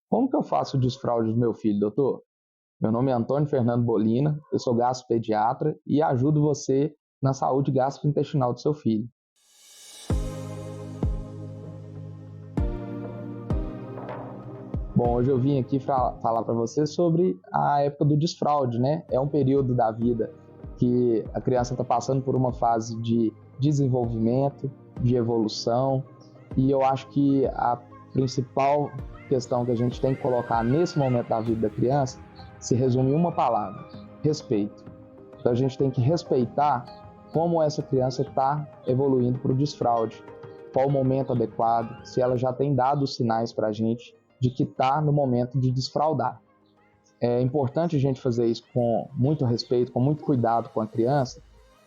Como que eu faço o desfraude do meu filho, doutor? Meu nome é Antônio Fernando Bolina, eu sou gastropediatra e ajudo você na saúde gastrointestinal do seu filho. Bom, hoje eu vim aqui falar para você sobre a época do desfraude, né? É um período da vida que a criança está passando por uma fase de desenvolvimento, de evolução, e eu acho que a principal questão que a gente tem que colocar nesse momento da vida da criança se resume em uma palavra: respeito. Então a gente tem que respeitar como essa criança está evoluindo para o desfraude, qual o momento adequado, se ela já tem dado os sinais para a gente de que está no momento de desfraudar. É importante a gente fazer isso com muito respeito, com muito cuidado com a criança,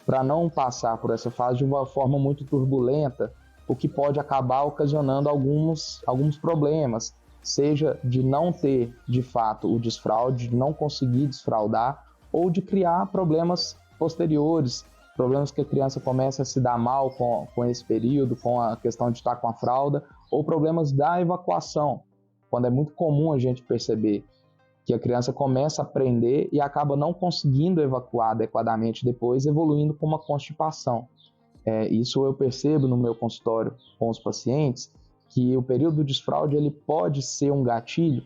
para não passar por essa fase de uma forma muito turbulenta, o que pode acabar ocasionando alguns problemas, seja de não ter de fato o desfraude, de não conseguir desfraudar, ou de criar problemas posteriores, problemas que a criança começa a se dar mal com esse período, com a questão de estar com a fralda, ou problemas da evacuação, quando é muito comum a gente perceber que a criança começa a aprender e acaba não conseguindo evacuar adequadamente depois, evoluindo com uma constipação. Isso eu percebo no meu consultório com os pacientes, que o período do desfraude ele pode ser um gatilho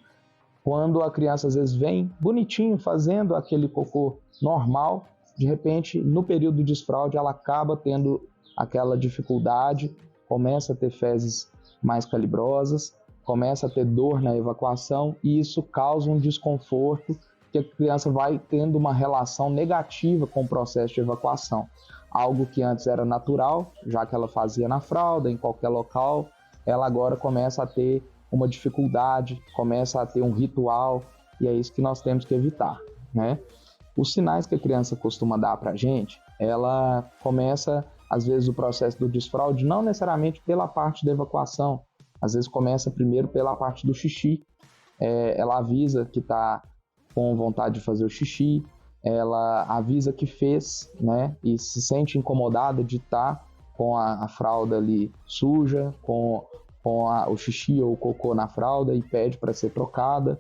quando a criança às vezes vem bonitinho, fazendo aquele cocô normal, de repente no período do desfraude ela acaba tendo aquela dificuldade, começa a ter fezes mais calibrosas, começa a ter dor na evacuação e isso causa um desconforto que a criança vai tendo uma relação negativa com o processo de evacuação. Algo que antes era natural, já que ela fazia na fralda, em qualquer local, ela agora começa a ter uma dificuldade, começa a ter um ritual e é isso que nós temos que evitar, né? Os sinais que a criança costuma dar para a gente, ela começa, às vezes, o processo do desfraude não necessariamente pela parte da evacuação, às vezes começa primeiro pela parte do xixi. Ela avisa que está com vontade de fazer o xixi, ela avisa que fez, né? E se sente incomodada de estar com a fralda ali suja, com o xixi ou o cocô na fralda e pede para ser trocada.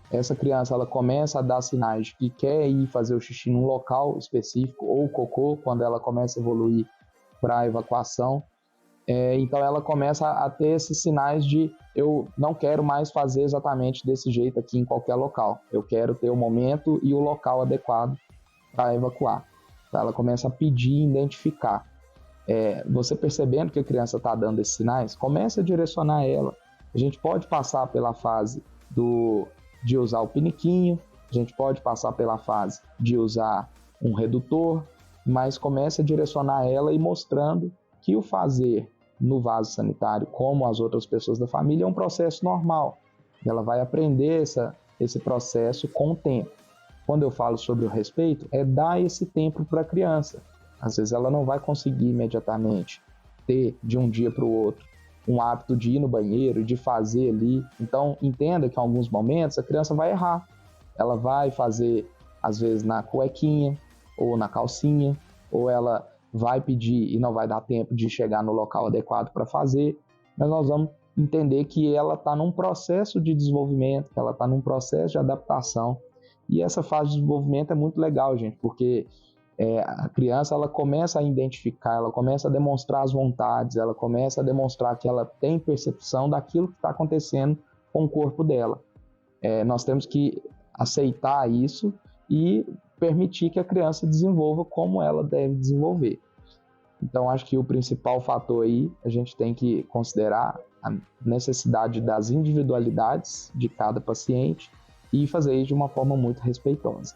Essa criança ela começa a dar sinais de que quer ir fazer o xixi num local específico ou o cocô quando ela começa a evoluir para a evacuação. Então ela começa a ter esses sinais de eu não quero mais fazer exatamente desse jeito aqui em qualquer local. Eu quero ter o momento e o local adequado para evacuar. Então ela começa a pedir, identificar. Você percebendo que a criança está dando esses sinais, começa a direcionar ela. A gente pode passar pela fase de usar o piniquinho, a gente pode passar pela fase de usar um redutor, mas começa a direcionar ela e mostrando que o fazer no vaso sanitário, como as outras pessoas da família, é um processo normal. Ela vai aprender esse processo com o tempo. Quando eu falo sobre o respeito, é dar esse tempo para a criança. Às vezes ela não vai conseguir imediatamente ter, de um dia para o outro, um hábito de ir no banheiro, de fazer ali. Então, entenda que em alguns momentos a criança vai errar. Ela vai fazer, às vezes, na cuequinha ou na calcinha, ou ela vai pedir e não vai dar tempo de chegar no local adequado para fazer, mas nós vamos entender que ela está num processo de desenvolvimento, que ela está num processo de adaptação, e essa fase de desenvolvimento é muito legal, gente, porque a criança ela começa a identificar, ela começa a demonstrar as vontades, ela começa a demonstrar que ela tem percepção daquilo que está acontecendo com o corpo dela. Nós temos que aceitar isso e permitir que a criança desenvolva como ela deve desenvolver. Então, acho que o principal fator aí, a gente tem que considerar a necessidade das individualidades de cada paciente e fazer isso de uma forma muito respeitosa.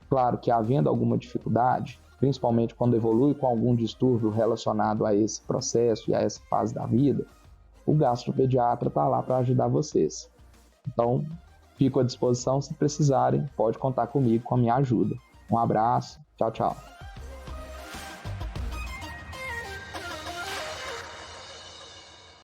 Claro que havendo alguma dificuldade, principalmente quando evolui com algum distúrbio relacionado a esse processo e a essa fase da vida, o gastropediatra está lá para ajudar vocês. Então, fico à disposição se precisarem, pode contar comigo, com a minha ajuda. Um abraço, tchau, tchau.